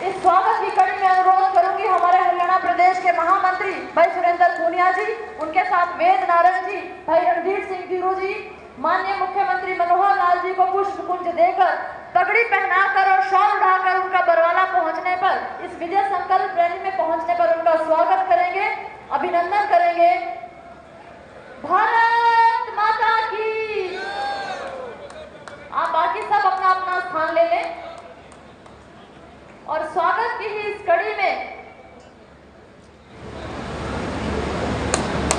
इस स्वागत की कड़ी में अनुरोध करूंगी हमारे हरियाणा प्रदेश के महामंत्री भाई सुरेंद्र पूनिया जी, उनके साथ वेद नारायण जी, भाई रणधीर सिंह गिरू जी, माननीय मुख्यमंत्री मनोहर लाल जी को पुष्प कुंज देकर, पगड़ी पहनाकर और शॉल उड़ाकर उनका बरवाला पहुंचने पर, इस विजय संकल्प रैली में पहुंचने पर उनका स्वागत करेंगे, अभिनंदन करेंगे। भारत माता की। आप बाकी सब अपना अपना स्थान ले लें और स्वागत की ही इस कड़ी में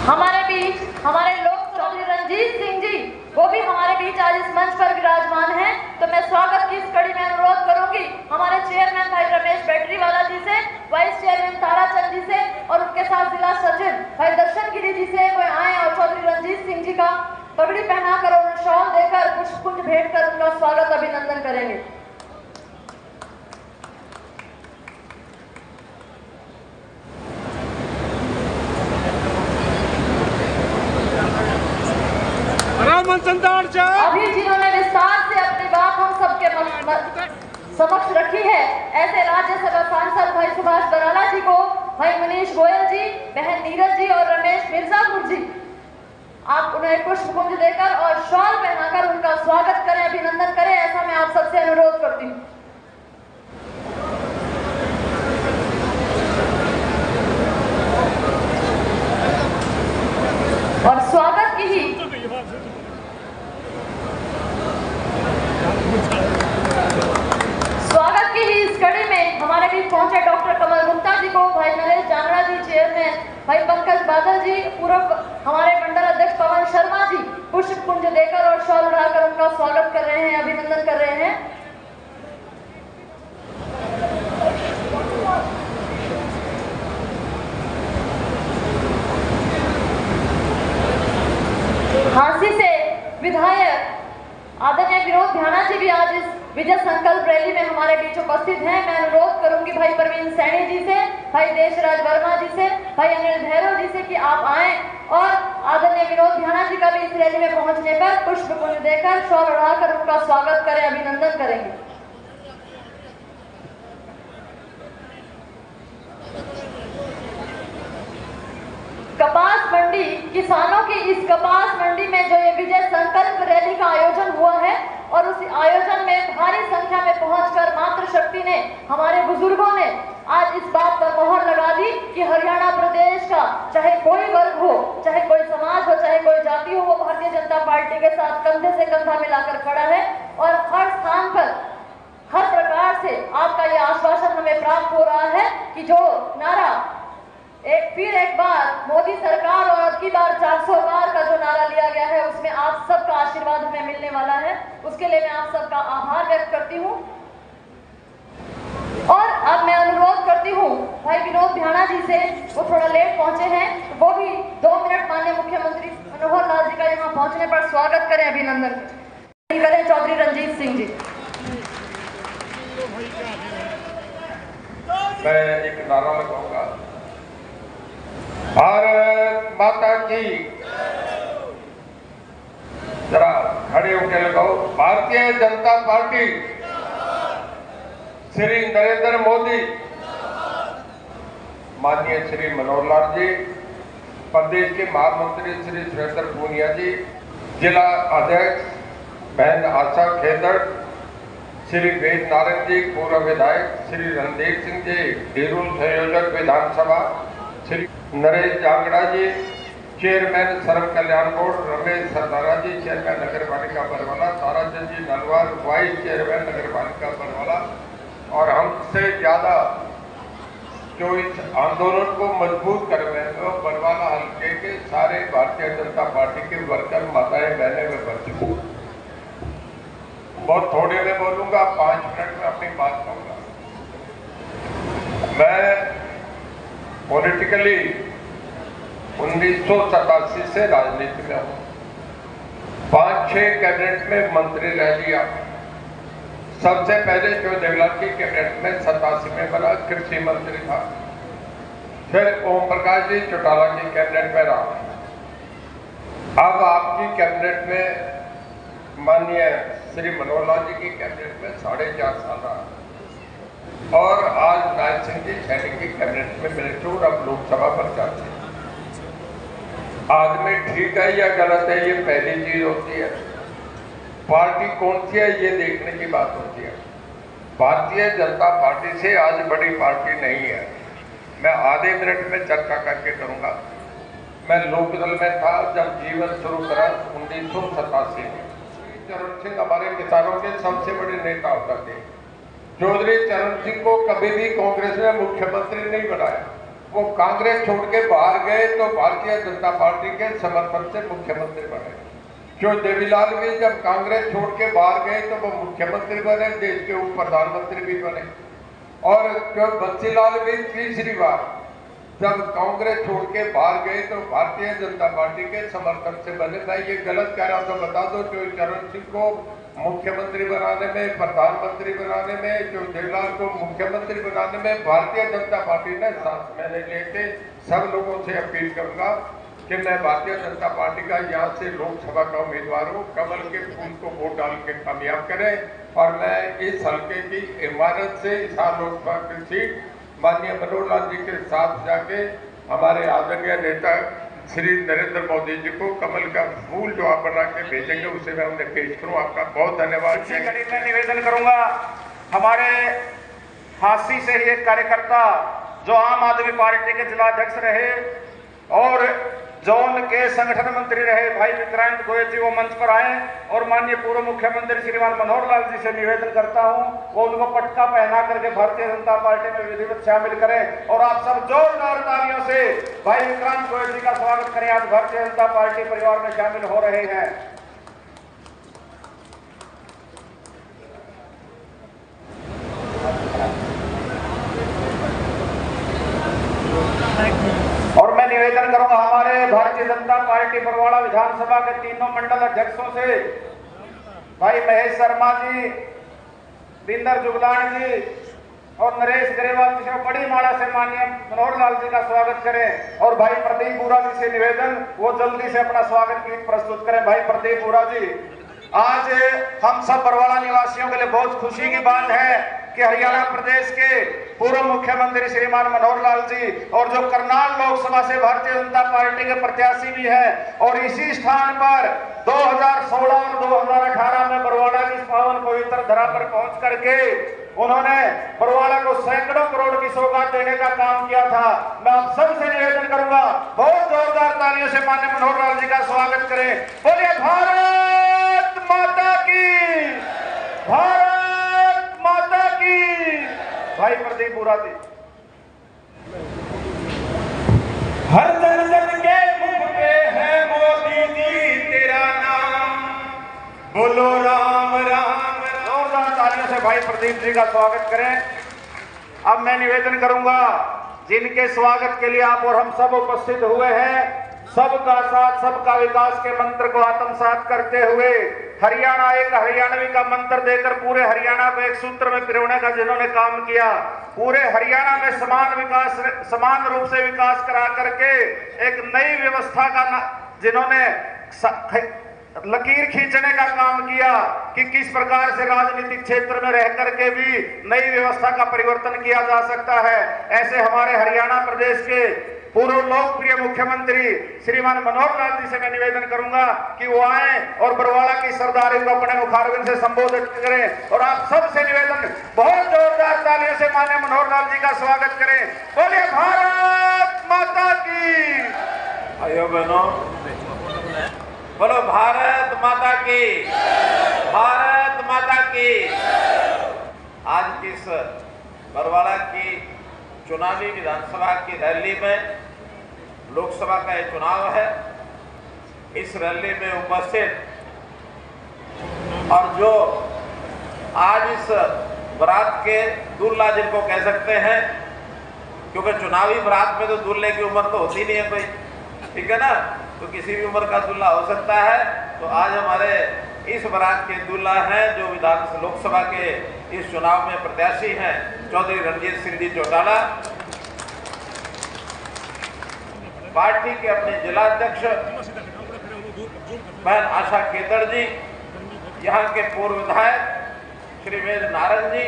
हमारे बीच हमारे लोक चौधरी रणजीत सिंह जी, वो भी हमारे बीच आज इस मंच पर विराजमान हैं। तो मैं स्वागत की इस कड़ी में अनुरोध करूंगी हमारे चेयरमैन भाई रमेश बैटरीवाला जी से, वाइस चेयरमैन ताराचंद जी से और उनके साथ जिला सचिव भाई दर्शन गिरी जी से कोई आए और चौधरी रणजीत सिंह जी का पगड़ी पहनाकर और उन्हें शॉल देकर पुष्पकुंज भेंट कर उनका स्वागत अभिनंदन करेंगे। अभी जिन्होंने विस्तार से अपनी बात हम सबके समक्ष रखी है, ऐसे राज्यसभा सांसद भाई सुभाष बराला जी को, भाई मनीष गोयल जी, बहन नीरज जी और रमेश मिर्जापुर जी, आप उन्हें पुष्प कुंज देकर और शॉल पहनाकर उनका स्वागत करें, अभिनंदन करें, ऐसा मैं आप सबसे अनुरोध करती हूँ। और स्वागत की ही इस कड़ी में हमारे बीच पहुंचे डॉक्टर कमल गुप्ता जी को, भाई नरेश जांगड़ा जी चेयरमैन, भाई पंकज बादल जी, पूर्व हमारे मंडल अध्यक्ष पवन शर्मा जी पुष्प कुंज देकर और शॉल उड़ाकर उनका स्वागत कर रहे हैं, अभिनंदन कर रहे हैं। झांसी से विधायक आदरणीय विनोद ध्याना जी भी आज इस विजय संकल्प रैली में हमारे बीच उपस्थित हैं। मैं अनुरोध करूंगी भाई प्रवीण सैनी जी से, भाई देशराज वर्मा जी से, भाई अनिल भैरव जी से कि आप आए और आदरणीय विनोद ध्याना जी का भी इस रैली में पहुंचने पर पुष्प कुंज देकर शॉल उड़ाकर उनका स्वागत करें, अभिनंदन करेंगे। कपास मंडी, किसानों की इस कपास मंडी में जो ये विजय संकल्प रैली का आयोजन हुआ है और उस आयोजन में भारी संख्या में पहुंचकर मातृशक्ति ने, हमारे बुजुर्गों ने आज इस बात पर मोहर लगा दी कि हरियाणा प्रदेश का चाहे कोई वर्ग हो, चाहे कोई समाज हो, चाहे कोई जाति हो, वो भारतीय जनता पार्टी के साथ कंधे से कंधा मिलाकर खड़ा है और हर स्थान पर हर प्रकार से आपका ये आश्वासन हमें प्राप्त हो रहा है कि जो नारा एक बार मोदी सरकार और अब की बार 400 पार का जो नारा लिया गया है, उसमें आप सबका आशीर्वाद हमें मिलने वाला है। उसके लिए मैं आप सबका आभार व्यक्त करती हूँ और अब मैं अनुरोध करती हूँ भाई विनोद ध्याना जी से, वो थोड़ा लेट पहुंचे हैं, वो भी 2 मिनट माननीय मुख्यमंत्री मनोहर लाल जी का यहाँ पहुंचने पर स्वागत करें, अभिनंदन करें। चौधरी रणजीत सिंह जी। मैं एक नारा लगाऊंगा, भारत माता की। जरा खड़े होकर लगाओ, भारतीय जनता पार्टी, श्री नरेंद्र मोदी, माननीय श्री मनोहर लाल जी, प्रदेश के महामंत्री श्री सुरेंद्र पूनिया जी, जिला अध्यक्ष बहन आशा खेदड़, श्री वेद नारायण जी, पूर्व विधायक श्री रणधीर सिंह जी, डेरूल संयोजक विधानसभा श्री नरेश जांगड़ा जी, चेयरमैन सर्व कल्याण बोर्ड रमेश सरदारा जी, चेयरमैन नगर पालिका बरवाला, ताराचंद जी नलवार, वाइस चेयरमैन नगर पालिका बरवाला, और हमसे ज्यादा जो इस आंदोलन को मजबूत कर रहे हैं वो बरवाला हल्के के सारे भारतीय जनता पार्टी के वर्कर, माताएं, बहनें व बच्चे। बहुत थोड़े में बोलूंगा, 5 मिनट में अपनी बात कहूंगा। मैं पॉलिटिकली 1987 से राजनीति में हूँ, 5-6 कैबिनेट में मंत्री रह लिया। सबसे पहले जो देवलाल की कैबिनेट में 87 में बना, कृषि मंत्री था। फिर ओम प्रकाश जी चौटाला की कैबिनेट में रहा। अब आपकी कैबिनेट में माननीय श्री मनोहर लाल जी की कैबिनेट में 4.5 साल रहा। और आज राज सिंह जी सैनिक की कैबिनेट में मिनिस्टर और अब लोकसभा पर जाते हैं। आदमी ठीक है या गलत है, ये पहली चीज होती है। पार्टी कौन सी है ये देखने की बात होती है। भारतीय जनता पार्टी से आज बड़ी पार्टी नहीं है। मैं आधे मिनट में चर्चा करके करूंगा। मैं लोकदल में था जब जीवन शुरू करा 1987 में। चरण सिंह हमारे किसानों के सबसे बड़े नेता होता थे। चौधरी चरण सिंह को कभी भी कांग्रेस ने मुख्यमंत्री नहीं बनाया। वो कांग्रेस छोड़ के बाहर गए तो भारतीय जनता पार्टी के समर्थन से मुख्यमंत्री बने। जो देवीलाल भी जब कांग्रेस छोड़ के बाहर गए तो वो मुख्यमंत्री बने, देश के उप प्रधानमंत्री भी बने। और जो बंसीलाल भी तीसरी बार जब कांग्रेस छोड़ के बाहर गए तो भारतीय जनता पार्टी के समर्थन से बने। मैं ये गलत कह रहा हूं तो बता दो, जो चरण सिंह को मुख्यमंत्री बनाने में, प्रधानमंत्री बनाने में, जो देवलाल को मुख्यमंत्री बनाने में भारतीय जनता पार्टी ने साथ मैंने लेके सब लोगों से अपील करूंगा कि मैं भारतीय जनता पार्टी का यहाँ से लोकसभा का उम्मीदवार हूँ। कमल के फूल को वोट डाल के कामयाब करें और मैं इस हल्के की इमारत से इस लोकसभा की सीट माननीय मनोहर लाल जी के साथ जाके हमारे आदरणीय नेता श्री नरेंद्र मोदी जी को कमल का फूल जो आप बना के भेजेंगे उसे मैं उन्हें पेश करूं। आपका बहुत धन्यवाद। मैं निवेदन करूंगा, हमारे हांसी से ही एक कार्यकर्ता जो आम आदमी पार्टी के जिलाध्यक्ष रहे और जोन के संगठन मंत्री रहे भाई विक्रांत गोयल जी वो मंच पर आए और माननीय पूर्व मुख्यमंत्री श्रीमान मनोहर लाल जी से निवेदन करता हूं वो उनको पटका पहना करके भारतीय जनता पार्टी में विधिवत शामिल करें। और आप सब जोरदार तालियों से भाई विक्रांत गोयल जी का स्वागत करें। आज भारतीय जनता पार्टी परिवार में शामिल हो रहे हैं। और मैं निवेदन करूंगा हमारे भारतीय जनता पार्टी बरवाड़ा विधानसभा के तीनों मंडल अध्यक्षों से भाई महेश शर्मा जी, बिंदर जुगलान जी और नरेश गरेवाल जी से बड़ी माला से माननीय मनोहर लाल जी का स्वागत करें। और भाई प्रदीप बुरा जी से निवेदन वो जल्दी से अपना स्वागत गीत प्रस्तुत करें। भाई प्रदीप बुरा जी, आज हम सब बरवाड़ा निवासियों के लिए बहुत खुशी की बात है कि हरियाणा प्रदेश के पूर्व मुख्यमंत्री श्रीमान मनोहर लाल जी और जो करनाल लोकसभा से भारतीय जनता पार्टी के प्रत्याशी भी हैं और इसी स्थान पर 2016 और 2018 में बरवाड़ा की पावन पवित्र धरा पर पहुंच करके उन्होंने बरवाड़ा को सैकड़ों करोड़ की सौगात देने का काम किया था। मैं आप सबसे निवेदन करूंगा बहुत जोरदार तालियों से माननीय मनोहर लाल जी का स्वागत करें। बोलिए भारत माता की, भारत माता की। भाई प्रदीप बुरा जी, हर जन जन के मुख पे है मोदी जी तेरा नाम, बोलो राम राम। जोरदार तालियों से भाई प्रदीप जी का स्वागत करें। अब मैं निवेदन करूंगा जिनके स्वागत के लिए आप और हम सब उपस्थित हुए हैं, सबका साथ सबका विकास के मंत्र को आत्मसात करते हुए हरियाणा एक हरियाणवी का मंत्र देकर पूरे हरियाणा को एक सूत्र में पिरोने का जिन्होंने काम किया, पूरे हरियाणा में समान रूप से विकास करा करके एक नई व्यवस्था का जिन्होंने लकीर खींचने का काम किया कि किस प्रकार से राजनीतिक क्षेत्र में रह करके भी नई व्यवस्था का परिवर्तन किया जा सकता है। ऐसे हमारे हरियाणा प्रदेश के पूर्व लोकप्रिय मुख्यमंत्री श्रीमान मनोहर लाल जी से मैं निवेदन करूंगा कि वो आए और बरवाड़ा की सरदारी को अपने मुखारबिंद से संबोधित करें। और आप सबसे निवेदन बहुत जोरदार तालियों से माननीय मनोहर लाल जी का स्वागत करें। बोलिए भारत माता की। भाइयों बहनों, बोलो भारत माता की, भारत माता की। आज की इस बरवाड़ा की चुनावी विधानसभा की रैली में, लोकसभा का यह चुनाव है, इस रैली में उपस्थित और जो आज इस बारात के दूल्हा जिनको कह सकते हैं, क्योंकि चुनावी बारात में तो दूल्हे की उम्र तो होती नहीं है कोई, ठीक है ना, तो किसी भी उम्र का दूल्हा हो सकता है। तो आज हमारे इस बारात के दूल्हा हैं जो विधान लोकसभा के इस चुनाव में प्रत्याशी हैं, चौधरी रणजीत सिंह जी चौटाला, पार्टी के अपने जिलाध्यक्ष बहन आशा खेतर जी, यहाँ के पूर्व विधायक श्री वेद नारायण जी,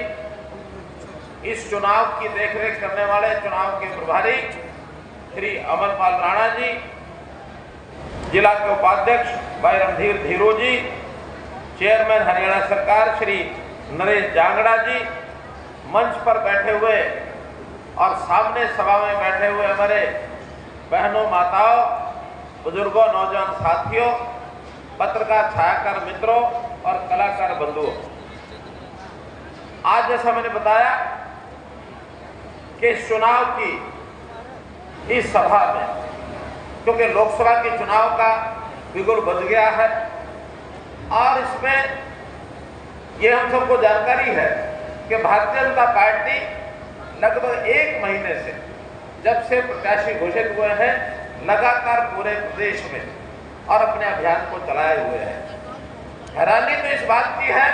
इस चुनाव की देखरेख करने वाले चुनाव के प्रभारी श्री अमरपाल राणा जी, जिला के उपाध्यक्ष भाई रणधीर धीरो जी, चेयरमैन हरियाणा सरकार श्री नरेश जांगड़ा जी, मंच पर बैठे हुए और सामने सभा में बैठे हुए हमारे बहनों, माताओं, बुजुर्गों, नौजवान साथियों, पत्रकार, छायाकार मित्रों और कलाकार बंधुओं, आज जैसा मैंने बताया कि इस चुनाव की इस सभा में, क्योंकि लोकसभा के चुनाव का बिगुल बज गया है और इसमें यह हम सबको जानकारी है कि भारतीय जनता पार्टी लगभग 1 महीने से, जब से प्रत्याशी घोषित हुए हैं, लगातार पूरे प्रदेश में और अपने अभियान को चलाए हुए हैं। हैरानी तो इस बात की है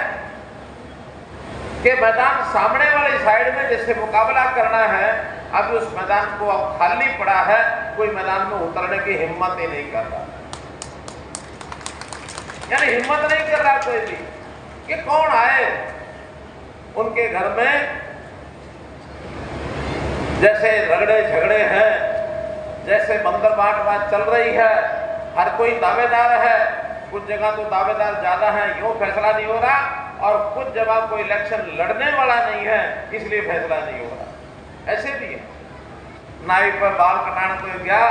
कि मैदान सामने वाली साइड में जिससे मुकाबला करना है, अभी उस मैदान को अब खाली पड़ा है, कोई मैदान में उतरने की हिम्मत ही नहीं कर रहा, यानी हिम्मत नहीं कर रहा कोई भी कि कौन आए उनके घर में। जैसे रगड़े झगड़े हैं, जैसे मंदिर बांट चल रही है, हर कोई दावेदार है, कुछ जगह तो दावेदार ज्यादा है, यूं फैसला नहीं हो रहा, और कुछ जगह कोई इलेक्शन लड़ने वाला नहीं है इसलिए फैसला नहीं हो रहा। ऐसे भी है। नाई पर बाल कटाने कोई गया,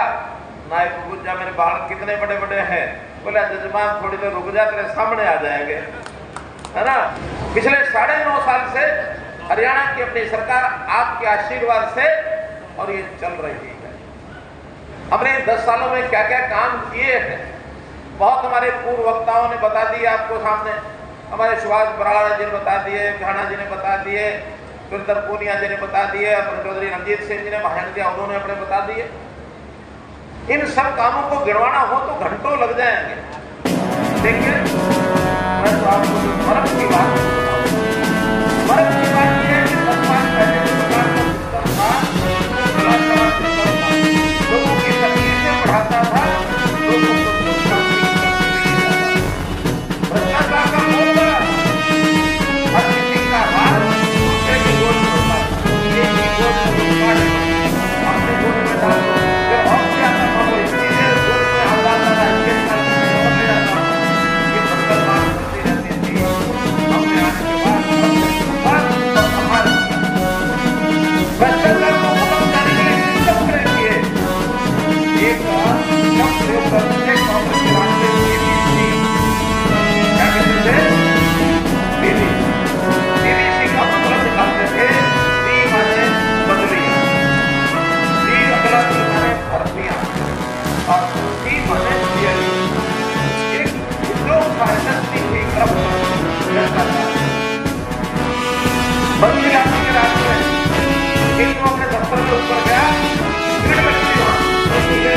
नाई को पूछा मेरे बाल कितने बड़े बड़े हैं, बोला जजमान थोड़ी देर रुक जा, तेरे सामने आ जाएंगे, है ना। पिछले 9.5 साल से हरियाणा की अपनी सरकार आपके आशीर्वाद से और ये चल रही है। हमने 10 सालों में क्या क्या काम किए हैं, बहुत हमारे पूर्व वक्ताओं ने बता दिया आपको सामने। हमारे सुभाष बराड़ा जी ने बता दिए, घाना जी ने बता दिए, सुरेंद्र पूनिया जी ने बता दिए, अपने चौधरी रणजीत सिंह जी ने भाषण दिया, उन्होंने अपने बता दिए। इन सब कामों को गिनवाना हो तो घंटों लग जाएंगे। देखिए, मैं तो आपको फर्क की बात यह है कि 10 साल पहले जो सरकार का सिस्टम था, लोगों की तकलीफें बढ़ाता था, लोगों को भ्रष्टाचार का मुद्दा, हर किसी का हाथ दूसरे की गोद में होता है, एक की गोद में होता है, अपने गोद में डालो, जब और ज्यादा हो इसलिए गोद में आ जाता है, ये समझ जाता है, ये भ्रष्टाचार करती रहती थी। हमने आने के बाद भ्रष्टाचार को खत्म करने के लिए सब प्रयास किए। एक बार सब प्रयोग करते कांग्रेस के रास्ते क्या कहते थे, बीबीसी का मतलब निकालते थे, बी माने बदलियां, सी अगला माने भर्तियां और सी माने थियरी। एक जो फाइनेंस की क्रम बंदी लाने के रास्ते एक तो अपने दफ्तर के ऊपर गया, भीड़ लगती वहां,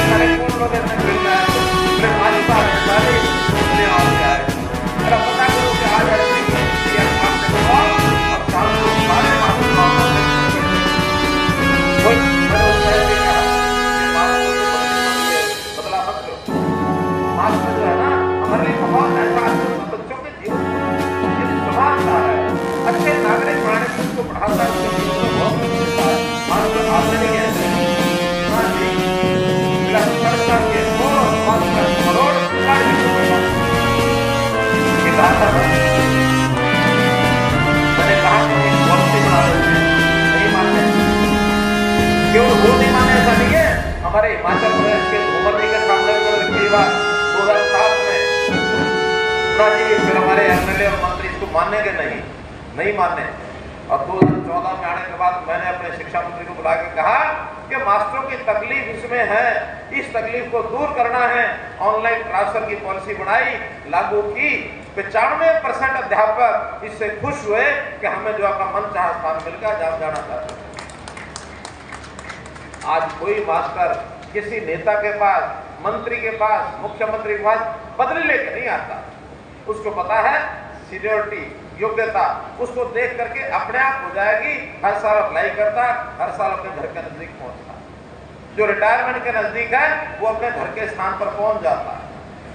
सारे कौन लोग ऐसे मिलना है, फिर हमारी बात सारी ले आ जाए, मेरा पता करो कि आज ऐसे किया काम से और शाम को सारे मालूम कोई मेरे उससे देखा ये बात को बदला मत लो। मास्क में जो है ना, हमारे लिए बहुत ऐसा बच्चों के जीवन ये स्वभावता है, अच्छे नागरिक बनाने की उसको बढ़ाता है, बहुत मिलता है। मास्क आपने नहीं है सरकार के 5 करोड़ मैंने कहा पॉलिसी बना रहे थे, नहीं मानते, क्यों वो नहीं माने? ऐसा नहीं है। हमारे हिमाचल प्रदेश के धूमर जी के सामने पिछली बार 2007 में जी, फिर हमारे एमएलए और मंत्री इसको मानेंगे नहीं माने, और 2014 में आने के बाद मैंने अपने शिक्षा मंत्री को बुला के कहा कि मास्टरों की तकलीफ इसमें है, इस तकलीफ को दूर करना है। ऑनलाइन ट्रांसफर की पॉलिसी बनाई, लागू की, 95% अध्यापक इससे खुश हुए कि हमें जो आपका मन चाहा स्थान मिल गया, जहां जाना चाहते। आज कोई मास्टर किसी नेता के पास, मंत्री के पास, मुख्यमंत्री के पास बदली लेके नहीं आता। उसको पता है सीनियरिटी, योग्यता, उसको देख करके अपने आप हो जाएगी। हर साल अप्लाई करता, हर साल अपने घर के नजदीक पहुंचता। जो रिटायरमेंट के नजदीक है वो अपने घर के स्थान पर पहुंच जाता है।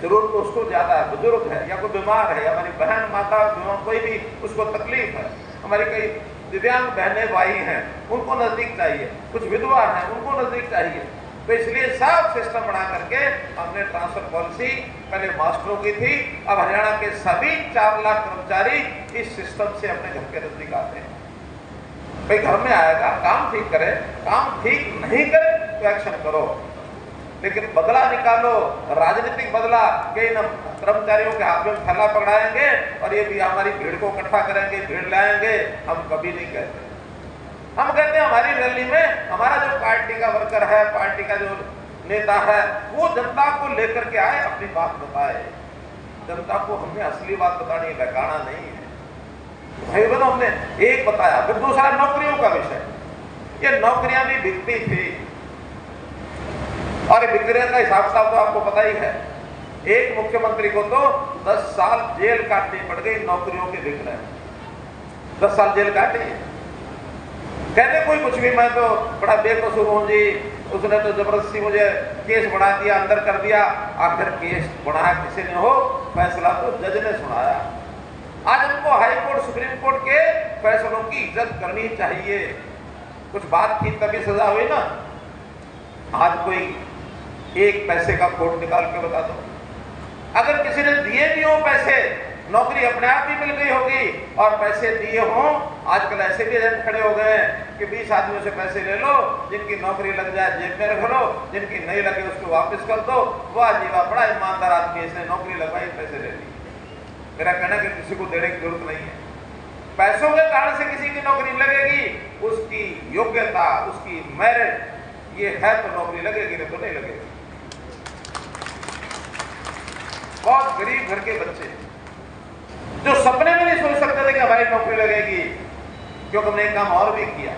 जरूरत तो उसको ज्यादा है, बुजुर्ग है या कोई बीमार है, या हमारी बहन, माता, कोई भी उसको तकलीफ है। हमारी कई दिव्यांग बहनें भाई हैं उनको नजदीक चाहिए, कुछ विधवा हैं उनको नजदीक चाहिए। तो इसलिए सब सिस्टम बना करके हमने ट्रांसफर पॉलिसी पहले मास्टरों की थी, अब हरियाणा के सभी 4 लाख कर्मचारी इस सिस्टम से अपने घर के नजदीक आते हैं। भाई घर में आएगा, काम ठीक करे, काम ठीक नहीं करे तो एक्शन करो, लेकिन बदला निकालो, राजनीतिक बदला के इन कर्मचारियों के हाथ में थैला पकड़ाएंगे और ये भी हमारी भीड़ को इकट्ठा करेंगे, भीड़ लाएंगे, हम कभी नहीं कहते। हम कहते हैं हमारी रैली में हमारा जो पार्टी का वर्कर है, पार्टी का जो नेता है, वो जनता को लेकर के आए, अपनी बात बताए। जनता को हमने असली बात बतानी है, बहकाना नहीं है। भाई बहनों, हमने एक बताया। फिर दूसरा नौकरियों का विषय, ये नौकरियां भी बिकती थी और बिक्री का हिसाब किताब तो आपको पता ही है। एक मुख्यमंत्री को तो 10 साल जेल काटनी पड़ गई नौकरियों के बिक रहे। 10 साल जेल काटी। कहते कोई कुछ भी, मैं तो बड़ा बेकसूर हूं जी, उसने तो जबरदस्ती मुझे केस बढ़ा दिया, अंदर कर दिया। आखिर केस बढ़ाया किसी ने हो, फैसला तो जज ने सुनाया। आज हमको हाई कोर्ट, सुप्रीम कोर्ट के फैसलों की इज्जत करनी चाहिए। कुछ बात की तभी सजा हुई ना। आज कोई एक पैसे का कोर्ट निकाल के बता दो, अगर किसी ने दिए भी हो पैसे, नौकरी अपने आप ही मिल गई होगी, और पैसे दिए हों, आजकल ऐसे भी एजेंट खड़े हो गए हैं कि 20 आदमियों से पैसे ले लो, जिनकी नौकरी लग जाए जेब में रख लो, जिनकी नहीं लगे उसको वापस कर दो। वाह जी वाह, बड़ा ईमानदार आदमी, इसने नौकरी लगवाई, पैसे ले ली। मेरा कहना है कि किसी को देने की जरूरत नहीं है। पैसों के कारण से किसी की नौकरी लगेगी, उसकी योग्यता, उसकी मेरिट ये है तो नौकरी लगेगी, नहीं तो नहीं लगेगी। बहुत गरीब घर के बच्चे जो सपने में नहीं सोच सकते थे कि हमारी नौकरी लगेगी, क्योंकि हमने एक काम और भी किया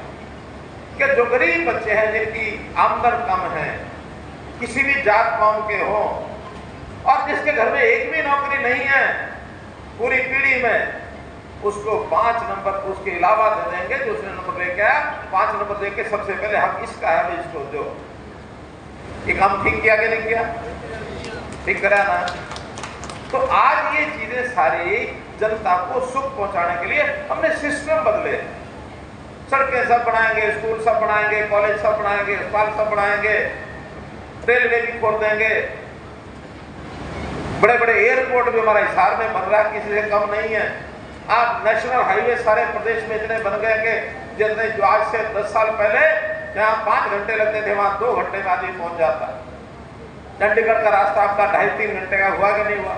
कि जो गरीब बच्चे हैं, जिनकी आमदन कम है, किसी भी जात कौम के हो, और जिसके घर में एक भी नौकरी नहीं है पूरी पीढ़ी में, उसको 5 नंबर उसके अलावा दे देंगे। जो उसने नंबर लेके आया, 5 नंबर देके सबसे पहले हम इसका है, इसको दो। ये काम ठीक किया कि नहीं किया? ठीक करा ना। तो आज ये चीजें सारी जनता को सुख पहुंचाने के लिए हमने सिस्टम बदले। सड़कें सब बनाएंगे, स्कूल सब बनाएंगे, कॉलेज सब बनाएंगे, अस्पताल सब बनाएंगे, रेलवे भी खोल देंगे, बड़े बड़े एयरपोर्ट भी हमारा हिसार में बन रहा है, किसी से कम नहीं है। आज नेशनल हाईवे सारे प्रदेश में इतने बन गए कि जितने जो आज से 10 साल पहले जहां 5 घंटे लगते थे, वहां 2 घंटे में आदमी पहुंच जाता है। चंडीगढ़ का रास्ता आपका 2.5-3 घंटे का हुआ कि नहीं हुआ?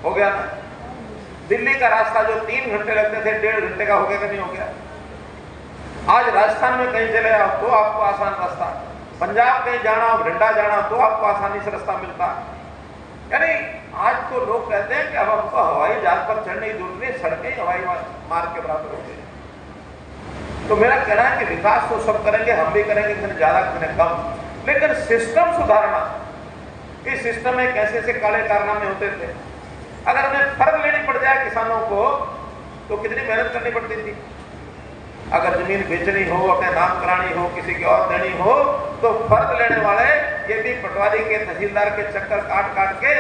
हो गया ना। दिल्ली का रास्ता जो 3 घंटे लगते थे, 1.5 घंटे का हो गया कि नहीं हो गया? आज राजस्थान में कहीं चले आओ तो आपको आसान रास्ता, पंजाब कहीं जाना हो, भटिंडा जाना तो आपको आसानी से रास्ता मिलता। यानी आज तो लोग कहते हैं कि अब हमको हवाई जहाज पर चढ़ने की जरूरत नहीं, सड़कें हवाई मार्ग के बराबर हो गई। तो मेरा कहना है कि विकास तो सब करेंगे, हम भी करेंगे, कितने ज्यादा कितने कम, लेकिन सिस्टम सुधारना। इस सिस्टम में कैसे से काले कारनामे होते थे। अगर हमें फर्ज लेनी पड़ जाए किसानों को तो कितनी मेहनत करनी पड़ती थी। अगर जमीन बेचनी हो, अपने नाम करानी हो, किसी की और देनी हो, तो फर्ज लेने वाले ये भी पटवारी के, तहसीलदार के चक्कर काट काट के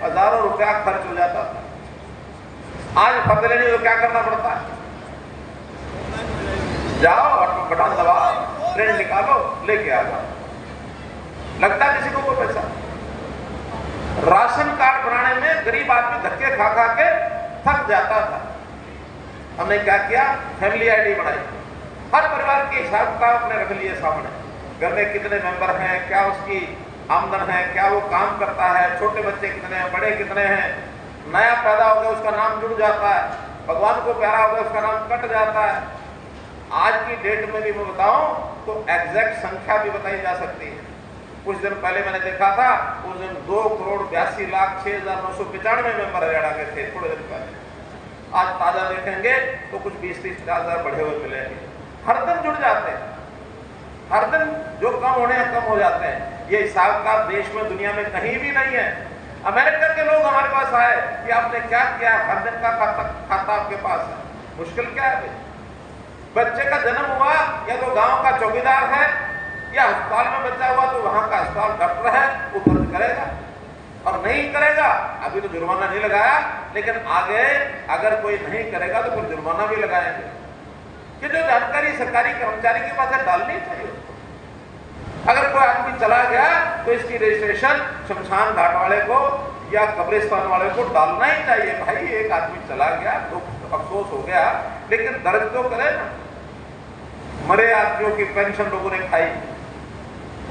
हजारों रुपया खर्च हो जाता था। आज फर्ज लेनी हो तो क्या करना पड़ता है? जाओ और बटन दबाओ, ट्रेन निकालो, लेके आ जाओ। लगता किसी को कोई पैसा? राशन कार्ड बनाने में गरीब आदमी धक्के खा खा के थक जाता था। हमने क्या किया? फैमिली आईडी बनाई, हर परिवार के हिसाब किताब अपने रख लिए सामने। घर में कितने मेंबर हैं, क्या उसकी आमदन है, क्या वो काम करता है, छोटे बच्चे कितने हैं, बड़े कितने हैं, नया पैदा हो गया उसका नाम जुड़ जाता है, भगवान को प्यारा हो गया उसका नाम कट जाता है। आज की डेट में भी मैं बताऊं तो एग्जैक्ट संख्या भी बताई जा सकती है। कुछ दिन पहले मैंने देखा था, उस दिन 2,82,06,995 मेंबर हरियाणा के थे, थोड़े दिन पहले। आज ताजा देखेंगे तो कुछ 20-30 हजार बढ़े हुए मिलेंगे। हर दिन जुड़ जाते हैं, हर दिन जो कम होने हैं कम हो जाते हैं। ये हिसाब का देश में, दुनिया में कहीं भी नहीं है। अमेरिका के लोग हमारे पास आए कि आपने क्या किया, हर दिन का खाता आपके पास है। मुश्किल क्या है? बच्चे का जन्म हुआ या तो गांव का चौकीदार है, या अस्पताल में बच्चा हुआ तो वहां का अस्पताल डॉक्टर है, वो दर्ज करेगा। और नहीं करेगा, अभी तो जुर्माना नहीं लगाया, लेकिन आगे अगर कोई नहीं करेगा तो फिर जुर्माना भी लगाएंगे। कि जो जानकारी सरकारी कर्मचारी के पास है डालनी चाहिए। अगर कोई आदमी चला गया तो इसकी रजिस्ट्रेशन शमशान घाट वाले को या कब्रिस्तान वाले को डालना ही चाहिए। भाई एक आदमी चला गया तो अफसोस हो गया, लेकिन दर्ज तो करे ना। मरे आदमियों की पेंशन लोगों ने खाई,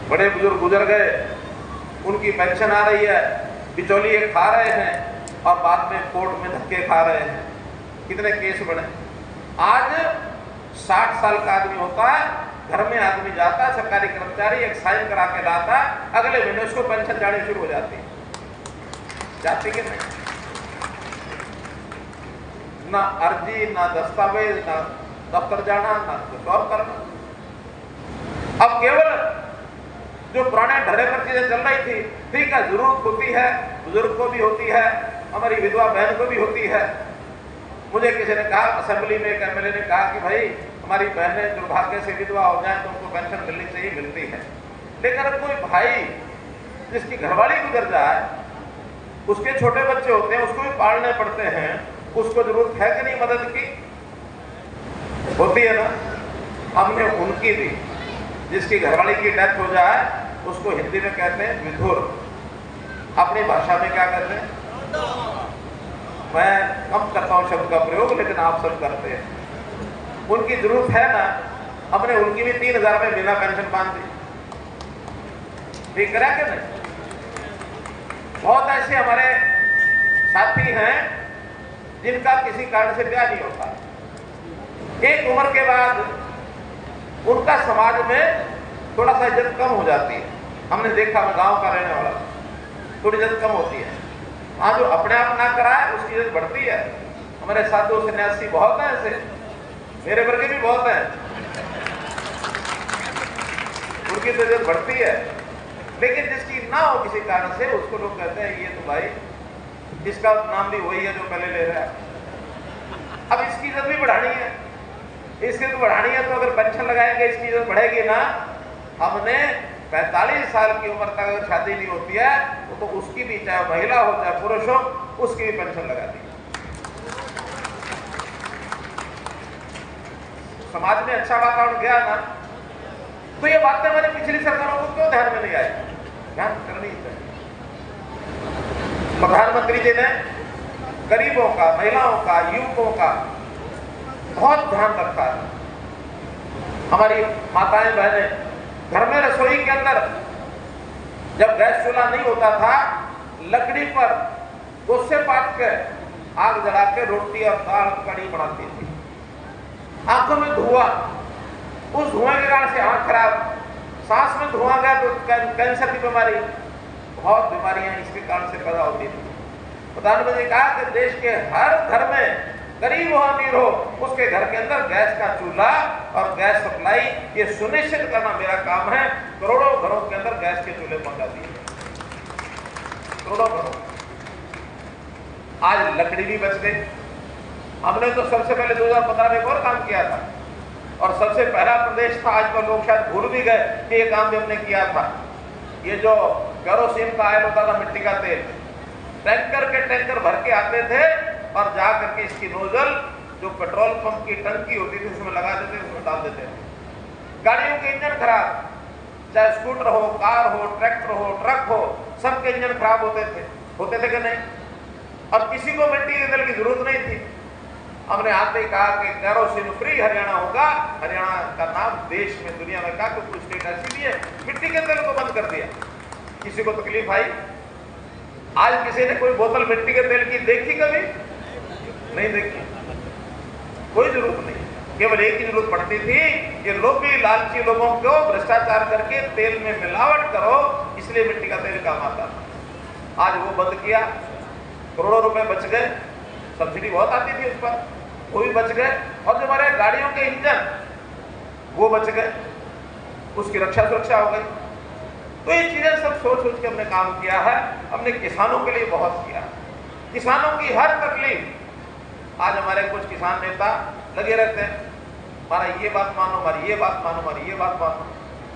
बड़े बुजुर्ग गुजर गए, उनकी पेंशन आ रही है, बिचौलिए खा रहे हैं और बाद में कोर्ट में धक्के खा रहे हैं। कितने केस बने। आज 60 साल का आदमी होता है, घर में आदमी जाता है, सरकारी कर्मचारी एक साइन करा के लाता है, अगले महीने उसको पेंशन जानी शुरू हो जाती है। जाती कि नहीं? ना अर्जी, ना दस्तावेज, ना दफ्तर जाना, ना कुछ और करना। अब केवल जो पुराने ढरे पर चीजें चल रही थी, ठीक है, जरूरत होती है, बुजुर्ग को भी होती है, हमारी विधवा बहन को भी होती है। मुझे किसी ने कहा, असेंबली में एक एमएलए ने कहा कि भाई हमारी बहनें दुर्भाग्य से विधवा हो जाए तो उनको पेंशन मिलनी चाहिए, मिलती है। लेकिन अगर कोई भाई जिसकी घरवाली गुजर जाए, उसके छोटे बच्चे होते हैं, उसको भी पालने पड़ते हैं, उसको जरूरत है कि नहीं मदद की? होती है ना। हमने उनकी भी, जिसकी घरवाली की डेथ हो जाए उसको हिंदी में कहते हैं विधुर, अपनी भाषा में क्या कहते हैं? मैं कम करता हूं शब्द का प्रयोग, लेकिन आप सब करते हैं। उनकी जरूरत है ना, हमने उनकी भी 3000 में बिना पेंशन बांध दी। ठीक करा कि नहीं? बहुत ऐसे हमारे साथी हैं जिनका किसी कारण से ब्याह नहीं होता। एक उम्र के बाद उनका समाज में थोड़ा सा इज्जत कम हो जाती है। हमने देखा, मैं गांव का रहने वाला, थोड़ी इज्जत कम होती है। हाँ, जो अपने आप ना कराए उसकी इज्जत बढ़ती है। हमारे साधु सन्यासी बहुत हैं ऐसे, मेरे वर्गे भी बहुत हैं, उनकी तो इज्जत बढ़ती है। लेकिन जिसकी ना हो किसी कारण से, उसको लोग कहते हैं ये तो भाई, इसका नाम भी वही है जो पहले ले रहा है। अब इसकी इज्जत भी बढ़ानी है, इसकी इज्जत बढ़ानी है तो अगर पेंशन लगाएंगे इसकी इज्जत बढ़ेगी ना। हमने 45 साल की उम्र तक अगर शादी नहीं होती है तो उसकी भी, चाहे महिला हो चाहे पुरुष हो, उसकी भी पेंशन लगा दी। समाज में अच्छा वातावरण गया ना, तो ये बातें हमारी पिछली सरकारों को क्यों ध्यान में नहीं आई? ध्यान करनी चाहिए। प्रधानमंत्री जी ने गरीबों का, महिलाओं का, युवकों का बहुत ध्यान रखा है। हमारी माताएं बहनें घर में रसोई के अंदर जब गैस चूल्हा नहीं होता था, लकड़ी पर गोसे पाट के आग जला के रोटी और दाल कड़ी बनाती थी। आंखों में धुआं, उस धुएं के कारण से आंख खराब, सांस में धुआं गया तो कैंसर की बीमारी, बहुत बीमारियां इसके कारण से पैदा होती थी। प्रधानमंत्री ने कहा कि देश के हर घर में, गरीब हो अमीर हो, उसके घर के अंदर गैस का चूल्हा और गैस सप्लाई, ये सुनिश्चित करना मेरा काम है। करोड़ों घरों के अंदर गैस के चूल्हे पहुंचा दिए, करोड़ों घरों। आज लकड़ी भी बच गई। हमने तो सबसे पहले 2015 में एक और काम किया था, और सबसे पहला प्रदेश था, आज तो लोग शायद भूल भी गए कि ये काम भी हमने किया था। ये जो केरोसिन का आयल होता था, मिट्टी का तेल, टैंकर के टैंकर भर के आते थे और जा करके इसकी नोजल जो पेट्रोल पंप की टंकी होती थी उसमें लगा देते, उसमें डाल देते थे। गाड़ियों के इंजन खराब, चाहे स्कूटर हो, कार हो, ट्रैक्टर हो, ट्रक हो, सबके इंजन खराब होते थे कि नहीं? और किसी को मिट्टी के तेल की जरूरत नहीं थी। हमने आते ही कहा कि केरोसिन फ्री हरियाणा होगा। हरियाणा का नाम देश में, दुनिया में कहा कि कुछ स्टेट ऐसी भी है, मिट्टी के तेल को बंद कर दिया। किसी को तकलीफ आई? आज किसी ने कोई बोतल मिट्टी के तेल की देखी कभी? नहीं देखी। कोई जरूरत नहीं, केवल एक ही जरूरत पड़ती थी कि लोभी लालची लोगों को भ्रष्टाचार करके तेल में मिलावट करो, इसलिए मिट्टी का तेल काम आता था। आज वो बंद किया, करोड़ों रुपए बच गए। सब्सिडी बहुत आती थी उस पर, वो भी बच गए। और जो हमारे गाड़ियों के इंजन, वो बच गए, उसकी रक्षा सुरक्षा हो गई। तो ये चीजें सब सोच सोच के हमने काम किया है। हमने किसानों के लिए बहुत किया, किसानों की हर तकलीफ। आज हमारे कुछ किसान नेता लगे रहते हैं, हमारा ये बात मानो, हमारी ये बात मानो, हमारी ये बात मानो।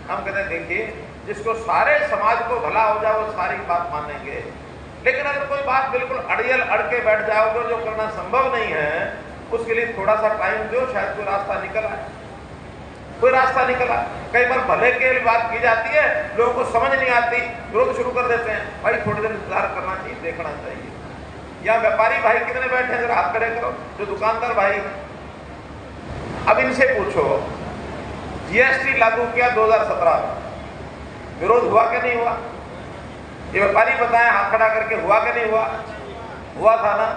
हम कहते हैं देखिए, जिसको सारे समाज को भला हो जाए वो सारी बात मानेंगे, लेकिन अगर कोई बात बिल्कुल अड़ियल अड़ के बैठ जाओगे, जो करना संभव नहीं है, उसके लिए थोड़ा सा टाइम दो, शायद कोई रास्ता निकल आए, कोई रास्ता निकला। कई बार भले के लिए बात की जाती है, लोगों को समझ नहीं आती, विरोध शुरू कर देते हैं। भाई थोड़ी देर इंतजार करना चाहिए, देखना चाहिए। या व्यापारी भाई कितने बैठे हैं, जरा हाथ खड़े करो, जो दुकानदार भाई हैं। अब इनसे पूछो, जीएसटी लागू किया 2017 में, विरोध हुआ कि नहीं हुआ? ये व्यापारी बताएं हाथ खड़ा करके, हुआ कि नहीं हुआ? हुआ था ना।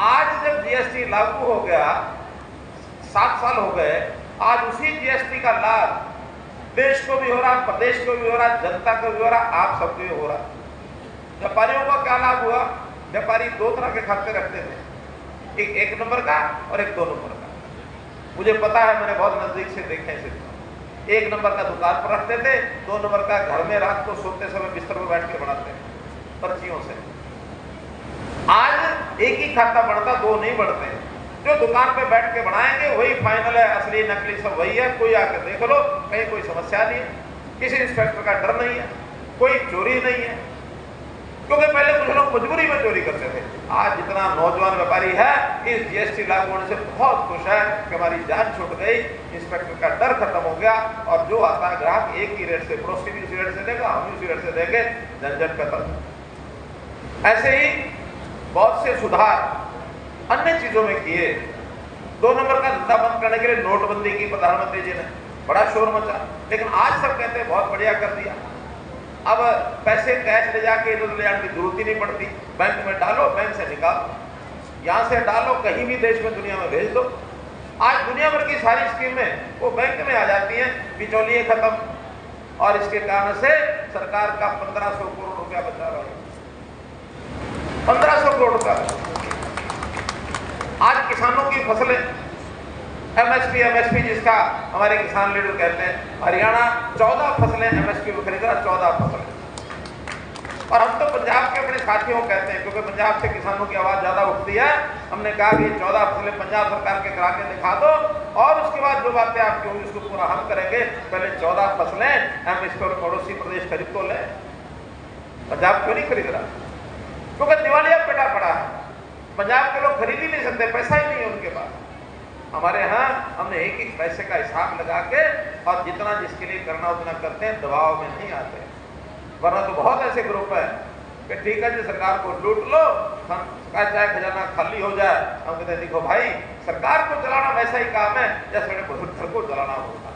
आज जब जीएसटी लागू हो गया, 7 साल हो गए, आज उसी जीएसटी का लाभ देश को भी हो रहा, प्रदेश को भी हो रहा, जनता को भी हो रहा, आप सबको भी हो रहा। व्यापारियों को क्या लाभ हुआ? व्यापारी 2 तरह के खाते रखते थे, एक 1 नंबर का और एक 2 नंबर का। मुझे पता है, मैंने बहुत नजदीक से देखे इसे। 1 नंबर का दुकान पर रखते थे, 2 नंबर का घर में रात को सोते समय बिस्तर पर बैठ के बनाते पर्चियों से। आज एक ही खाता बढ़ता, 2 नहीं बढ़ते। जो दुकान पे बैठ के बनाएंगे वही फाइनल है, असली नकली सब वही है। कोई आके देख लो, कहीं कोई समस्या नहीं है, किसी इंस्पेक्टर का डर नहीं है, कोई चोरी नहीं है। क्योंकि पहले कुछ लोग मजबूरी में चोरी करते थे। आज जितना नौजवान व्यापारी है, इस जीएसटी लागू होने से बहुत खुश है कि हमारी जान छूट गई, इंस्पेक्टर का डर खत्म हो गया, और जो आता है ग्राहक एक ही रेट से, पड़ोसी भी उसी रेट से देगा, हम भी उसी रेट से देंगे, झंझट खत्म। ऐसे ही बहुत से सुधार अन्य चीजों में किए। 2 नंबर का धंधा बंद करने के लिए नोटबंदी की प्रधानमंत्री जी ने, बड़ा शोर मचा, लेकिन आज सब कहते हैं बहुत बढ़िया कर दिया। अब पैसे कैश ले जाके इधर ले जाने की जरूरत ही नहीं पड़ती, बैंक में डालो, बैंक से निकालो, यहाँ से डालो, कहीं भी देश में दुनिया में भेज दो। आज दुनिया भर की सारी स्कीमें वो बैंक में आ जाती हैं, बिचौलिए खत्म, और इसके कारण से सरकार का 1500 करोड़ रुपया बचा रहा है, 1500 करोड़ रुपया। आज किसानों की फसलें एमएसपी जिसका हमारे किसान लीडर कहते हैं, हरियाणा 14 फसलें एमएसपी में खरीद रहा, 14 फसलें। और हम तो पंजाब के अपने साथियों कहते हैं, क्योंकि पंजाब से किसानों की आवाज ज्यादा उठती है। हमने कहा कि 14 फसलें पंजाब सरकार के करा के दिखा दो, और उसके बाद जो बातें आपकी होंगी उसको पूरा हम करेंगे। पहले 14 फसलें एमएसपी और पड़ोसी प्रदेश खरीद तो ले। पंजाब क्यों नहीं खरीद रहा? क्योंकि दिवालिया पेटा पड़ा है, पंजाब के लोग खरीद ही नहीं सकते, पैसा ही नहीं है उनके पास। हमारे यहाँ हमने एक पैसे का हिसाब लगा के, और जितना जिसके लिए करना उतना करते हैं, दबाव में नहीं आते। वरना तो बहुत ऐसे ग्रुप है कि ठीक है जी, सरकार को लूट लो, चाहे खजाना खाली हो जाए। हम कहते हैं देखो भाई, सरकार को चलाना वैसा ही काम है जैसे मेरे घर को चलाना होगा।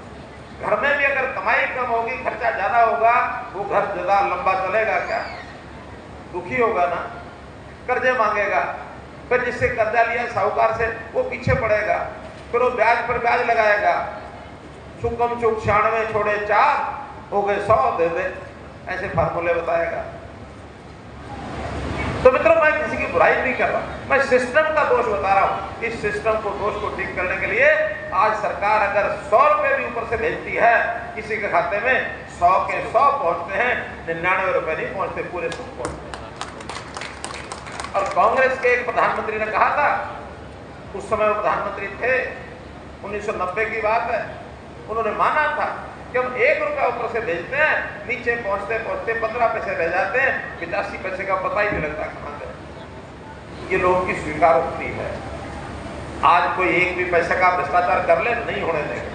घर में भी अगर कमाई कम होगी, खर्चा ज्यादा होगा, वो घर ज्यादा लंबा चलेगा क्या? दुखी होगा ना, कर्जे मांगेगा, फिर जिससे कर्जा लिया साहूकार से वो पीछे पड़ेगा, फिर वो ब्याज पर ब्याज लगाएगा। चुकम चुक 96 छोड़े 4 हो गए 100 दे दे, ऐसे फार्मूले बताएगा। तो मित्रों, मैं किसी की बुराई नहीं कर रहा, मैं सिस्टम का दोष बता रहा हूं। इस सिस्टम को, दोष को ठीक करने के लिए आज सरकार अगर 100 रुपए भी ऊपर से भेजती है किसी के खाते में, 100 के 100 पहुंचते हैं, 99 रुपए नहीं पहुंचते, पूरे 100 पहुंचते हैं। और कांग्रेस के एक प्रधानमंत्री ने कहा था, उस समय वो प्रधानमंत्री थे, 1990 की बात है, उन्होंने माना था कि हम 1 रुपया ऊपर से भेजते हैं, नीचे पहुंचते पहुंचते 15 पैसे रह जाते हैं, 85 पैसे का पता ही नहीं लगता कहां गए। ये लोगों की स्वीकारोक्ति है। आज कोई एक भी पैसे का भ्रष्टाचार कर ले, नहीं होने देंगे।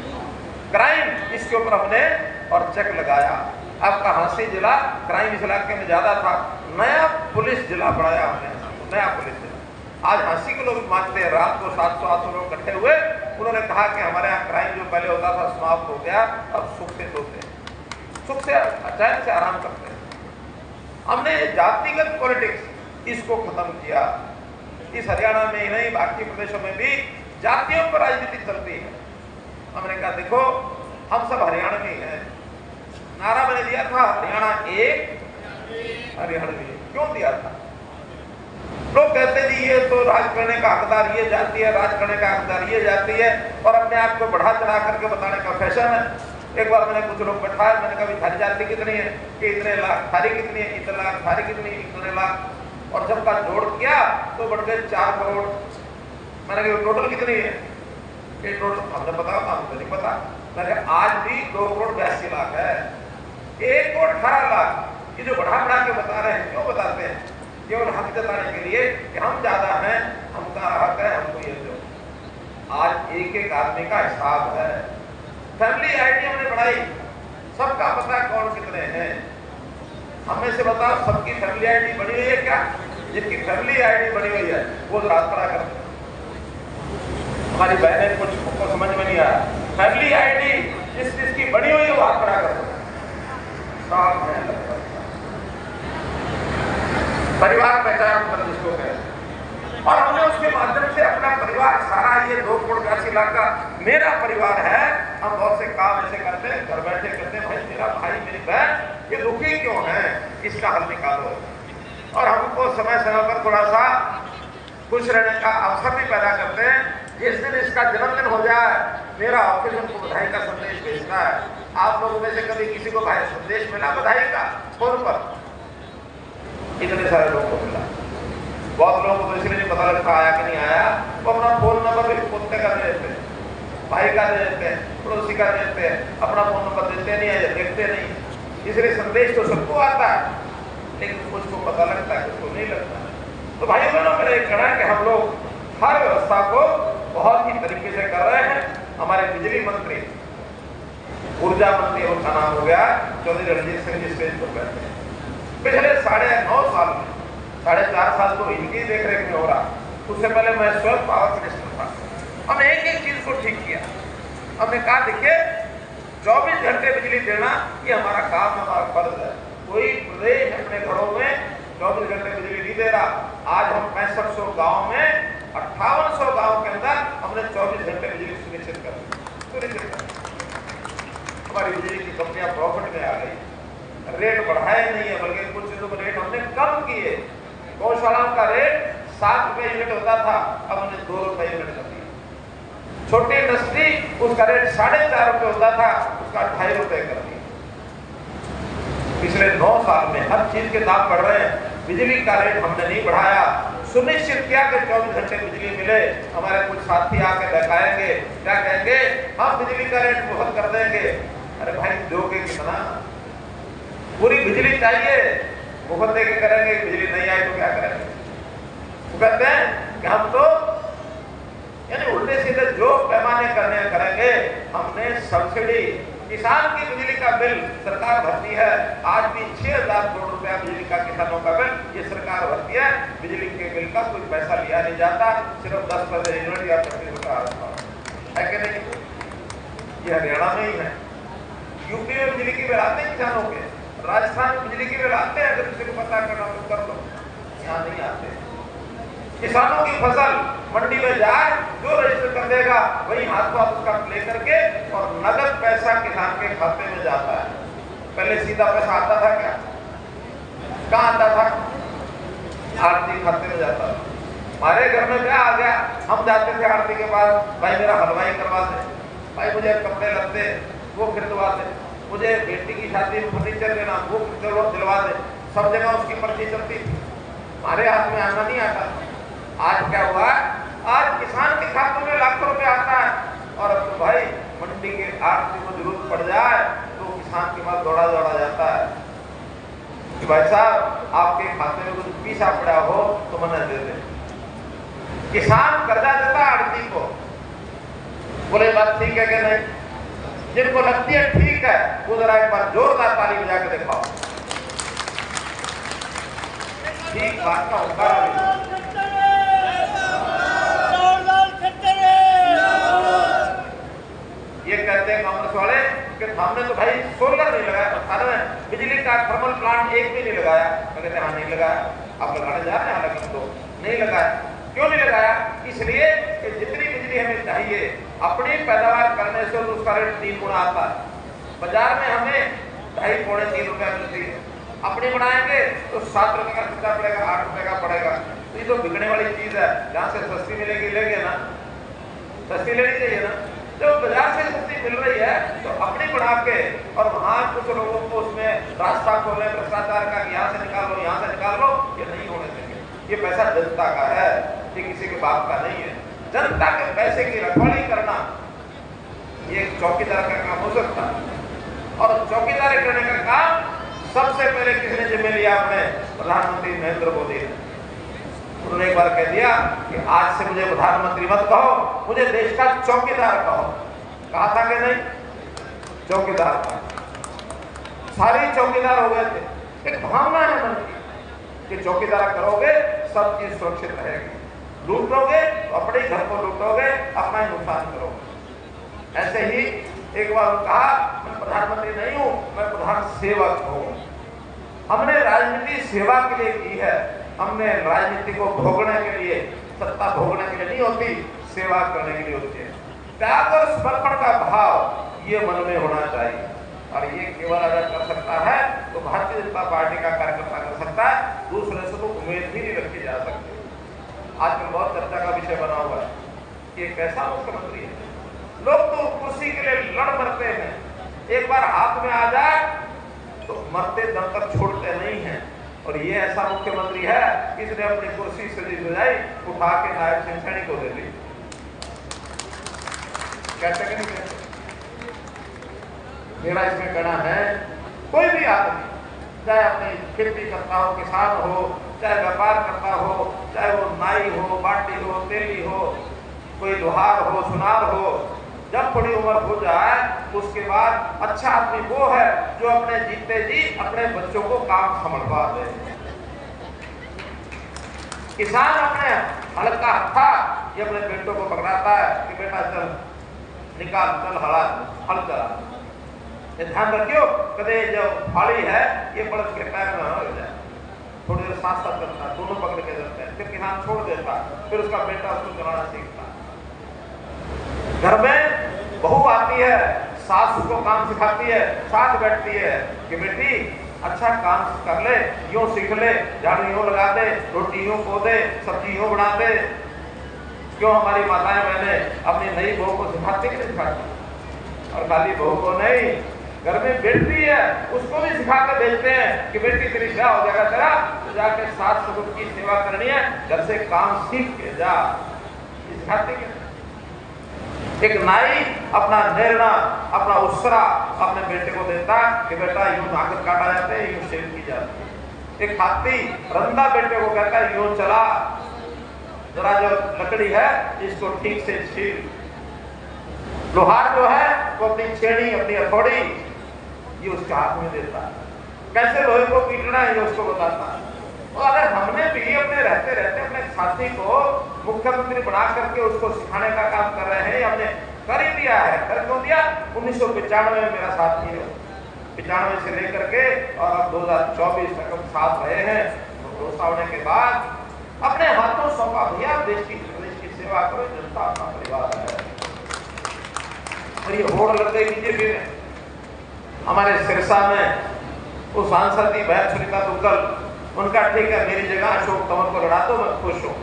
क्राइम, इसके ऊपर हमने और चेक लगाया। आपका हांसी जिला क्राइम इस इलाके में ज्यादा था, नया पुलिस जिला बढ़ाया हमने, नया पुलिस जिला। आज हांसी के लोग मानते हैं, रात को 700-800 लोग इकट्ठे हुए, उन्होंने कहा कि हमारे यहाँ क्राइम जो पहले होता था समाप्त हो गया, अब सुख से सोते हैं, सुख से चैन से आराम करते हैं। हमने जातिगत पॉलिटिक्स इसको खत्म किया। इस हरियाणा में ही नहीं, बाकी प्रदेशों में भी जातियों पर राजनीति चलती है। हमने कहा देखो, हम सब हरियाणा में ही हैं। नारा मैंने दिया था, हरियाणा एक, हरियाणा में। क्यों दिया था? लोग कहते जी ये तो राज करने का हकदार ये जाती है, राज करने का हकदार ये जाती है, और अपने आप को बढ़ा चढ़ा करके बताने का फैशन है। एक बार मैंने कुछ लोग बैठाया, मैंने कहा थारी जाति कितनी है? कि इतने लाख। थारी कितनी है? इतने लाख। थारी कितनी? इतने लाख। और जब का जोड़ किया तो बढ़ गए 4 करोड़। मैंने कहा टोटल कितनी है? ये टोटल हमने बताया था, हमको नहीं पता। मैंने कहा आज भी 2 करोड़ 82 लाख है, 1 करोड़ 18 लाख। ये जो बढ़ा बढ़ा के बता रहे हैं, क्यों बताते हैं? केवल हक जताने के लिए कि हम ज्यादा हैं, हमका हक है, हमको ये दो। आज एक एक आदमी का हिसाब है। फैमिली आईडी हमने बढ़ाई, सबका पता है कौन कितने हैं। हमें से बताओ, सबकी फैमिली आईडी बनी हुई है क्या? जिनकी फैमिली आईडी बनी हुई है वो रात पड़ा करते हैं। हमारी बहनें कुछ को समझ में नहीं आया, फैमिली आईडी जिस जिसकी बनी हुई है वो हाथ पड़ा करते हैं। परिवार पहचान मतलब जिसको कहते, और हमने उसके माध्यम से अपना परिवार सारा, ये 2 करोड़ 82 लाख का मेरा परिवार है। हम बहुत से काम ऐसे करते हैं, घर बैठे करते हैं, भाई मेरा भाई मेरी बहन ये दुखी क्यों है, इसका हल निकालो। और हमको समय समय पर थोड़ा सा खुश रहने का अवसर भी पैदा करते हैं। जिस दिन इसका जन्मदिन हो जाए, मेरा ऑफिस उनको बधाई का संदेश भेजता है। आप लोगों में से कभी किसी को भाई संदेश मिला बधाई का फोन पर? इतने सारे लोगों को मिला। बहुत लोगों को तो इसलिए नहीं पता लगता आया कि नहीं आया, वो अपना फोन नंबर भी पोते का दे देते हैं, भाई का दे देते हैं, पड़ोसी का दे देते हैं, अपना फोन नंबर देते नहीं है, देखते नहीं। इसलिए संदेश तो सबको आता है, लेकिन कुछ को पता लगता है, कुछ को नहीं लगता। तो भाई बहनों, मेरा एक कहना है कि हम लोग हर व्यवस्था को बहुत ही तरीके से कर रहे हैं। हमारे बिजली मंत्री, ऊर्जा मंत्री, उनका नाम हो गया चौधरी रणजीत सिंह जी, स्टेज पर बैठे हैं। पिछले 9.5 साल में 4.5 साल तो इनकी देखरेख में हो रहा, उससे पहले मैं स्वयं पावर मिनिस्टर था। हमने एक एक चीज को ठीक किया। हमने कहा देखिए 24 घंटे बिजली देना ये हमारा काम, हमारा फर्ज है। कोई प्रदेश अपने घरों में 24 घंटे बिजली नहीं दे रहा। आज हम 6500 गाँव में 5800 गाँव के अंदर हमने 24 घंटे बिजली सुनिश्चित कर। हमारी बिजली की कंपनियां प्रॉफिट में आ गई, रेट बढ़ाए नहीं है, बल्कि कुछ चीजों के रेट हमने कम किए। गौशालाओं का रेट 7 रुपए यूनिट होता था, अब हमने 2 रुपए यूनिट कर दिया। छोटी इंडस्ट्री उसका रेट 4.5 रुपए होता था, उसका 2.5 रुपए कर दिया। पिछले 9 साल में हर चीज के दाम बढ़ रहे हैं, बिजली का रेट हमने नहीं बढ़ाया। सुनिश्चित किया कि 24 घंटे बिजली मिले। हमारे कुछ साथी आके दिखाएंगे, क्या कहेंगे, हम बिजली का रेट मुफ्त कर देंगे। अरे भाई दोगे कितना? पूरी बिजली चाहिए, मुफ्त देके करेंगे, बिजली नहीं आई तो क्या करेंगे? वो कहते हैं कि हम तो यानी उल्टे सीधे जो पैमाने करने करेंगे। हमने सब्सिडी, किसान की बिजली का बिल सरकार भरती है। आज भी 6000 करोड़ रुपया बिजली का किसानों का बिल ये सरकार भरती है। बिजली के बिल का कोई पैसा लिया नहीं जाता, सिर्फ 10 पैसे यूनिट या 25 रुपया है कि नहीं? ये हरियाणा में ही है। यूपी में बिजली के बिल आते हैं किसानों के, राजस्थान में बिजली के बिल आते हैं, अगर किसी को पता करना तो कर लो, यहाँ नहीं आते। किसानों की फसल मंडी में जाए, जो रजिस्टर कर देगा वही हाथों हाथ उसका लेकर के और नगद पैसा किसान के खाते में जाता है। पहले सीधा पैसा आता था क्या? कहाँ आता था? आरती खाते में जाता था। हमारे घर में क्या आ गया, हम जाते थे आरती के पास, भाई मेरा हलवाई करवा दे, भाई मुझे कपड़े लगते वो खरीदवा दे, मुझे बेटी की शादी में फर्नीचर लेना वो दिलवा दे। सब जगह उसकी पर्ची चलती थी, हमारे हाथ में आना नहीं आता। आज क्या हुआ? आज किसान के खातों में लाखों रुपए आता है, और अब तो भाई मंडी के आरती में जरूरत पड़ जाए तो किसान के पास दौड़ा दौड़ा जाता है कि भाई साहब आपके खाते में कुछ पीसा पड़ा हो तो मना दे दे। किसान कर्जा देता आरती को, बोले बात ठीक है कि नहीं? जिनको लगती है ठीक है वो जरा एक बार जोरदार ताली बजा के दिखाओ। ठीक बात का होगा। ये कहते हैं कांग्रेस वाले कि हमने तो भाई सोलर नहीं लगाया, बिजली का थर्मल प्लांट एक भी नहीं लगाया। कहते हैं हाँ नहीं लगाया, आप लगाने जा रहे हैं, हालांकि हम तो नहीं लगाया। क्यों नहीं लगाया? इसलिए कि जितनी बिजली हमें चाहिए अपनी पैदावार करने से तो उसका रेट 3 गुना आता है। बाजार में हमें 2.5 पौने 3 रुपया मिलती है, अपनी बनाएंगे तो 7 रुपए का खर्चा पड़ेगा, 8 रुपए का पड़ेगा। तो ये तो बिकने वाली चीज है, जहाँ से सस्ती मिलेगी लेंगे ना, सस्ती लेनी चाहिए ना। जो बाजार से सस्ती मिल रही है तो अपनी बढ़ा के, और वहाँ कुछ लोगों को उसमें रास्ता खोले भ्रष्टाचार का, यहाँ से निकाल लो, यहाँ से निकाल लो, ये नहीं होने देंगे। ये पैसा जनता का है, ये किसी के बाप का नहीं है। जनता के पैसे की रखवाली करना ये एक चौकीदार का काम हो सकता है, और चौकीदारी करने का काम सबसे पहले किसने जिम्मे लिया? अपने प्रधानमंत्री नरेंद्र मोदी ने। उन्होंने एक बार कह दिया कि आज से मुझे प्रधानमंत्री मत कहो, मुझे देश का चौकीदार कहो। कहा था कि नहीं? चौकीदार था। सारे चौकीदार हो गए थे। एक भावना है मन की कि चौकीदार करोगे सब चीज सुरक्षित रहेगी, लूटोगे तो अपने घर को लूटोगे, अपना ही नुकसान करोगे। ऐसे ही एक बार कहा मैं प्रधानमंत्री नहीं हूं, मैं प्रधान सेवक हूं। हमने राजनीति सेवा के लिए की है, हमने राजनीति को भोगने के लिए, सत्ता भोगने के लिए नहीं होती, सेवा करने के लिए होती है। त्याग और समर्पण का भाव ये मन में होना चाहिए, और ये केवल अगर कर सकता है तो भारतीय जनता पार्टी का कार्यकर्ता कर सकता है, दूसरे से तो उम्मीद भी नहीं रखी जा सकती। आजकल बहुत चर्चा का विषय बना हुआ है कि कैसा मुख्यमंत्री है। लोग तो कुर्सी के लिए लड़ मरते हैं, एक बार हाथ में आ जाए तो मरते दम तक छोड़ते नहीं हैं। और ये ऐसा मुख्यमंत्री है, इसने अपनी कुर्सी से सजाई उठा के नायब सिंह सैनी को दे दी। कहते कि नहीं कहते? मेरा इसमें कहना है, कोई भी आदमी चाहे अपनी खेती करता हो, किसान हो, चाहे व्यापार करता हो, चाहे वो नाई हो, बाटी हो, तेली हो, कोई लोहार हो, सुनार हो, जब थोड़ी उम्र हो जाए उसके बाद अच्छा आदमी वो है जो अपने जीते जी अपने बच्चों को काम संभलवा दे। किसान अपने हल का हत्था ये अपने बेटों को पकड़ाता है कि बेटा चल निकाल, चल हल चला। ये ध्यान रखियो, कदे जब फाड़ी है ये बड़द के पैर में हो जाए, थोड़ी देर साथ साथ चलता है, दोनों पकड़ के चलते हैं, फिर किसान छोड़ देता, फिर उसका बेटा उसको चलाना सीखता। घर में बहू आती है, सास उसको काम सिखाती है, साथ बैठती है कि बेटी अच्छा काम कर ले, यूं सीख ले, झाड़ू यूं लगा दे, रोटी यूं पो दे, सब्जी यूं बना दे। क्यों हमारी माताएं बहनें अपनी नई बहू को सिखाती कि नहीं सिखाती? और खाली बहू को नहीं, घर में बेटी है उसको भी सिखा कर भेजते हैं कि बेटी तेरी क्या हो जाएगा तेरा, तो जाके सास ससुर की सेवा करनी है, घर से काम सीख के जा। सिखाते क्या? एक नाई अपना निर्णय, अपना उसरा अपने बेटे को देता कि बेटा यूं नाखून काटा जाते हैं, यूं शेव की जाती है। एक हाथी रंदा बेटे को कहता है यूं चला, जरा जो लकड़ी है इसको ठीक से छील। लोहार जो है वो अपनी छेड़ी, अपनी हथौड़ी ये उसके हाथ में देता है, कैसे लोहे को पीटना है ये उसको बताता है। और अगर हमने भी अपने रहते रहते अपने साथी को मुख्यमंत्री बना करके उसको सिखाने का काम कर रहे हैं, हमने कर ही दिया है। कर क्यों दिया? 1995 में मेरा साथी है, 95 से लेकर के और अब 2024 तक हम साथ रहे हैं। भरोसा होने के बाद अपने हाथों सौंपा, भैया देश की सेवा करो, जनता अपना परिवार है। और ये होड़ लग गई बीजेपी में। हमारे सिरसा में वो सांसद थी बहन सुनीता दुग्गल, उनका ठीक है मेरी जगह अशोक तंवर को लड़ा दो, मैं खुश हूँ।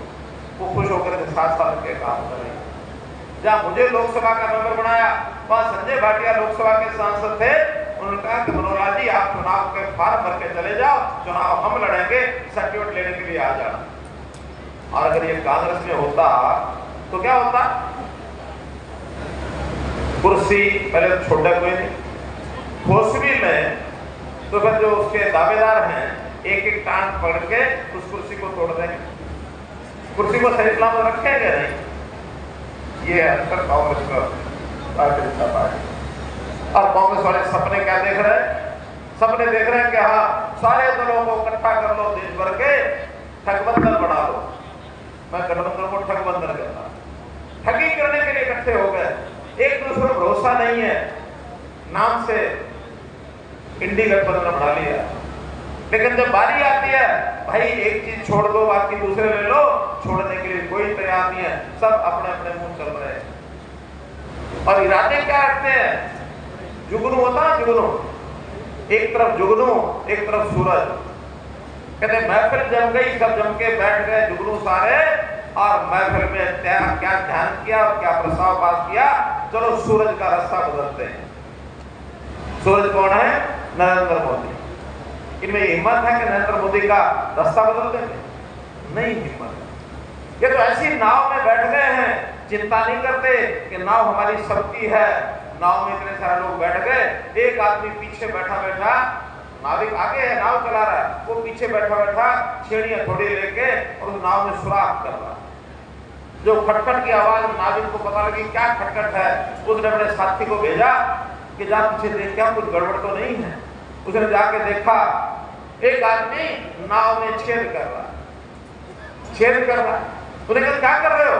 वो खुश होकर 7 साल के काम कर रही। जहाँ मुझे लोकसभा का मेंबर बनाया वहाँ संजय भाटिया लोकसभा के सांसद थे, उन्होंने कहा कि मनोहर जी आप चुनाव के फॉर्म भर के चले जाओ, चुनाव हम लड़ेंगे, सर्टिफिकेट लेने के लिए आ जाना। और अगर ये कांग्रेस में होता तो क्या होता? कुर्सी पहले तो छोटा कोई नहीं, खोसबी में तो फिर जो उसके दावेदार हैं एक एक टांग पकड़ के उस कुर्सी को तोड़ देंगे, कुर्सी को सही सलामत रखेंगे नहीं। ये है अंतर कांग्रेस का, भारतीय जनता पार्टी। और कांग्रेस वाले सपने क्या देख रहे हैं? सपने देख रहे हैं कि हाँ सारे दलों को इकट्ठा कर लो, देश भर के ठगबंधन बना लो। मैं गठबंधन को ठगबंधन कहता, ठगी करने के लिए इकट्ठे हो गए, एक दूसरे पर भरोसा नहीं है, नाम से इंडी गठबंधन बना लिया। लेकिन जब बारी आती है भाई एक चीज छोड़ दो बाकी दूसरे ले लो, छोड़ने के लिए कोई तैयार नहीं है, सब अपने अपने मुंह चल रहे हैं। और इरादे क्या रखते हैं? जुगनू होता है, जुगनू, एक तरफ जुगनू एक तरफ सूरज। कहते महफिल जम गई, सब जम के बैठ गए जुगनू सारे, और महफिल में क्या ध्यान किया और क्या प्रस्ताव पास किया, चलो सूरज का रास्ता बदलते हैं। सूरज कौन है? नरेंद्र मोदी। इनमें हिम्मत है कि नरेंद्र मोदी का रास्ता बदल देंगे? नहीं हिम्मत। ये तो ऐसी नाव में बैठ गए हैं, चिंता नहीं करते कि नाव हमारी सबकी है। नाव में इतने सारे लोग बैठ गए, एक आदमी पीछे बैठा बैठा नाविक आगे है, नाव चला रहा है, वो पीछे बैठा बैठा छेड़ियां थोड़ी लेके और उस नाव में सुराख कर रहा है। जो खटखट की आवाज नाविक को पता लगी क्या खटखट है, उसने अपने साथी को भेजा कि जा पीछे देख क्या कुछ गड़बड़ तो नहीं है। उसने जाके देखा एक आदमी नाव में छेद कर रहा है। उसने कहा क्या कर रहे हो?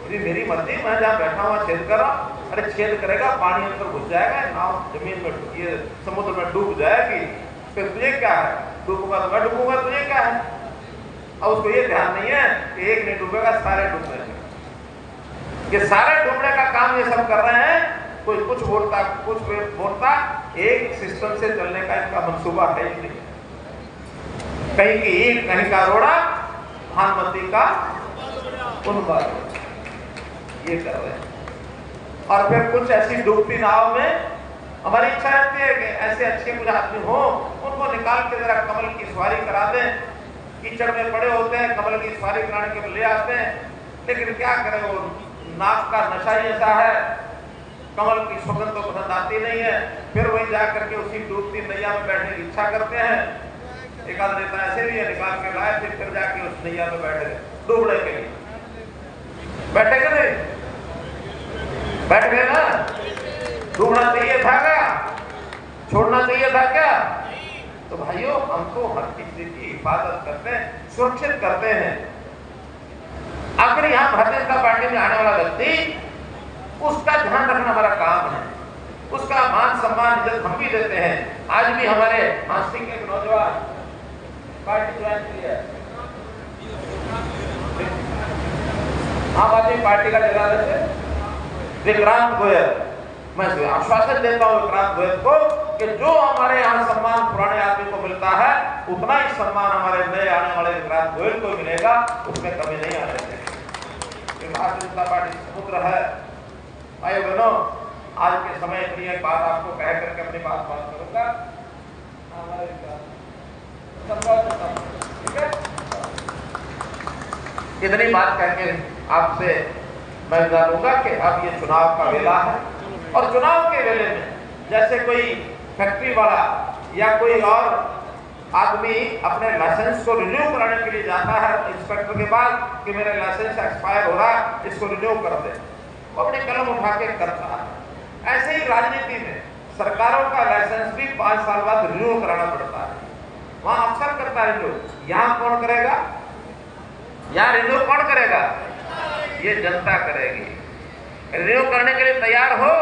मेरी मर्जी, मैं जहाँ बैठा हुआ छेद कर रहा हूँ। अरे छेद करेगा, पानी अंदर घुस जाएगा, नाव जमीन में, ये समुद्र में डूब जाएगी, फिर तुझे क्या है? डूबूंगा तो मैं डूबूंगा, तुझे क्या है? अब उसको ये ध्यान नहीं है कि एक नहीं डूबेगा, सारे डूब जाएंगे। ये सारे डूबने का काम ये सब कर रहे हैं। कोई कुछ बोलता, कुछ बोलता, एक सिस्टम से चलने का इनका मंसूबा है ही नहीं। कहीं की ईंट, कहीं का रोड़ा, प्रधानमंत्री का उनका ये कर रहे हैं। और फिर कुछ ऐसी डूबती नाव में हमारी इच्छा रहती है कि ऐसे अच्छे कुछ आदमी हो, उनको निकाल के जरा कमल की सवारी करा दें। कीचड़ में पड़े होते हैं, कमल की सवारी कराने के लिए ले आते हैं, लेकिन क्या करें, वो नाक का नशा ही ऐसा है, कमल की सुगंध तो पसंद आती नहीं है। फिर वहीं जा करके उसी डूबती नैया में बैठने की इच्छा करते हैं। एक आध नेता ऐसे भी है, निकाल के लाए, फिर जाके उस नैया में बैठ गए डूबने के लिए। बैठे कि नहीं? बैठ गए ना? डूबना चाहिए था क्या? छोड़ना चाहिए था क्या? तो भाइयों, हम तो हर किसी की हिफाजत करते हैं, सुरक्षित करते हैं। आखिर यहाँ भारतीय जनता पार्टी में आने वाला व्यक्ति, उसका ध्यान रखना हमारा काम है। उसका मान सम्मान इज्जत हम भी देते हैं। आज भी हमारे हांसी के एक नौजवान पार्टी ज्वाइन की है, आम आदमी पार्टी का जिला विक्रांत गोयल। मैं आश्वासन देता हूँ विक्रांत गोयल को कि जो हमारे यहाँ सम्मान पुराने आदमी को मिलता है, उतना ही सम्मान हमारे नए आने वाले विक्रांत गोयल को मिलेगा, उसमें कमी नहीं आने देंगे। भारतीय जनता पार्टी समुद्र है। भाई बहनों, आज के समय इतनी एक बात आपको कह करके अपनी बात करूंगा। ठीक है, इतनी बात कह के आपसे मैं जानूंगा कि अब ये चुनाव का वेला है, और चुनाव के वेले में जैसे कोई फैक्ट्री वाला या कोई और आदमी अपने लाइसेंस को रिन्यू कराने के लिए जाता है इंस्पेक्टर के पास कि मेरा लाइसेंस एक्सपायर हो रहा है, इसको रिन्यू कर दे, वो अपनी कलम उठा के करता है। ऐसे ही राजनीति में सरकारों का लाइसेंस भी 5 साल बाद रिन्यू कराना पड़ता है। वहां अफसर करता है रिन्यू, यहाँ कौन करेगा? यहाँ रिन्यू कौन करेगा? ये जनता करेगी। रिन्यू करने के लिए तैयार हो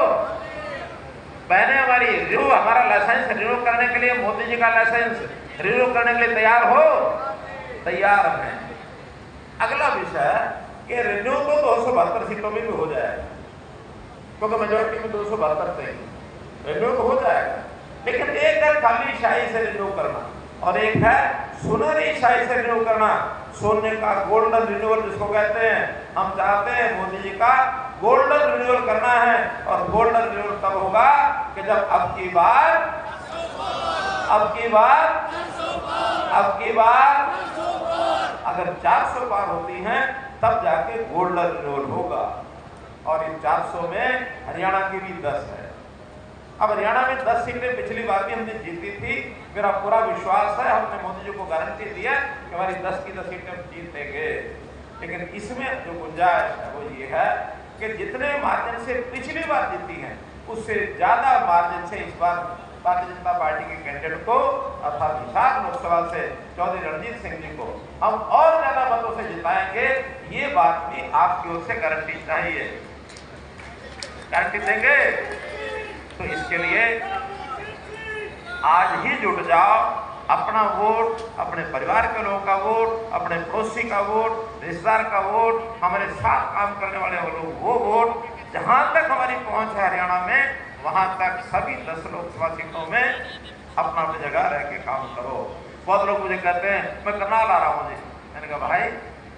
बहने हमारी? रिन्यू, हमारा लाइसेंस रिन्यू करने के लिए, मोदी जी का लाइसेंस रिन्यू करने के लिए तैयार हो? तैयार है। अगला विषय कि रिन्यू तो 272 सीटों में भी हो जाएगा, क्योंकि मेजोरिटी में 272 चाहिए, रिन्यू तो हो जाएगा। लेकिन एक है खाली शाही से रिन्यू करना, और एक है सुनहरी शाही से रिन्यू करना। सोने का गोल्डन रिन्यूअल जिसको कहते हैं, हम चाहते हैं मोदी जी का गोल्डन रिन्यूअल करना है। और गोल्डन रिन्यूअल तब होगा कि जब अब की बार अगर 400 पार होती हैं, तब जाके गोल्डन रिन्यूअल होगा। और इन 400 में हरियाणा की भी 10 है। अब हरियाणा में 10 सीटें पिछली बार भी हमने जीती थी। मेरा पूरा विश्वास है, हमने मोदी जी को गारंटी दिया कि हमारी 10 की 10 सीटें हम जीतेंगे। लेकिन इसमें जो गुंजाइश है वो ये है कि जितने मार्जिन से पिछली बार जीती हैं, उससे ज्यादा मार्जिन से इस बार भारतीय जनता पार्टी के कैंडिडेट को, अर्थात हिसार लोकसभा से चौधरी रणजीत सिंह जी को हम और ज्यादा मतों से जिताएंगे। ये बात भी आपकी ओर से गारंटी चाहिए। गारंटी देंगे? तो इसके लिए आज ही जुट जाओ। अपना वोट, अपने परिवार के लोगों का वोट, अपने पड़ोसी का वोट, रिश्तेदार का वोट, हमारे साथ काम करने वाले लोग वो वोट, जहां तक हमारी पहुंच है हरियाणा में, वहां तक सभी 10 लोकसभा सीटों में अपना अपनी जगह रह के काम करो। बहुत लोग मुझे कहते हैं मैं करनाल आ रहा हूँ जी। मैंने कहा भाई,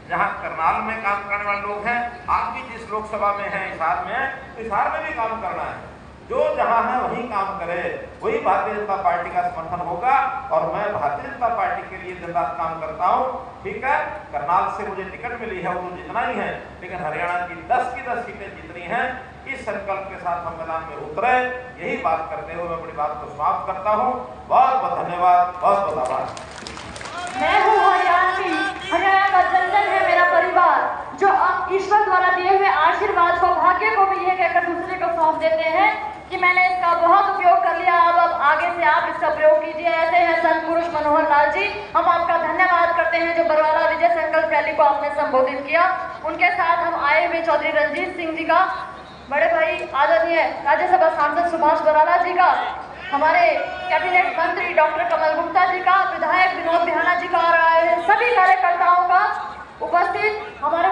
जहाँ करनाल में काम करने वाले लोग हैं, आप भी जिस लोकसभा में हैं, हिसार में है, तो हिसार में भी काम करना है। जो जहां है वही काम करे, वही भारतीय जनता पार्टी का समर्थन होगा। और मैं भारतीय जनता पार्टी के लिए दिन रात काम करता हूं। ठीक है, करनाल से मुझे टिकट मिली है, वो जितना ही है, लेकिन हरियाणा की 10 की 10 सीटें जितनी हैं, इस संकल्प के साथ हम मैदान में उतरे। यही बात करते हुए मैं अपनी बात को समाप्त करता हूँ। बहुत बहुत धन्यवाद, बहुत बहुत आभार। मैं हूँ हरियाणा की, हरियाणा का जन है मेरा परिवार, जो अब ईश्वर द्वारा दिए हुए आशीर्वाद को, भाग्य को भी यह कहकर दूसरे को सौंप देते हैं कि मैंने इसका बहुत उपयोग कर लिया, अब आगे से आप इसका प्रयोग कीजिए। ऐसे हैं संत पुरुष मनोहर लाल जी। हम आपका धन्यवाद करते हैं जो बरवाला विजय संकल्प रैली को आपने संबोधित किया। उनके साथ हम आए हुए चौधरी रंजीत सिंह जी का, बड़े भाई आदरणीय राज्यसभा सांसद सुभाष बराला जी का, हमारे कैबिनेट मंत्री डॉक्टर कमल गुप्ता जी का, विधायक विनोद बिहाना जी का और सभी कार्यकर्ताओं का उपस्थित हमारे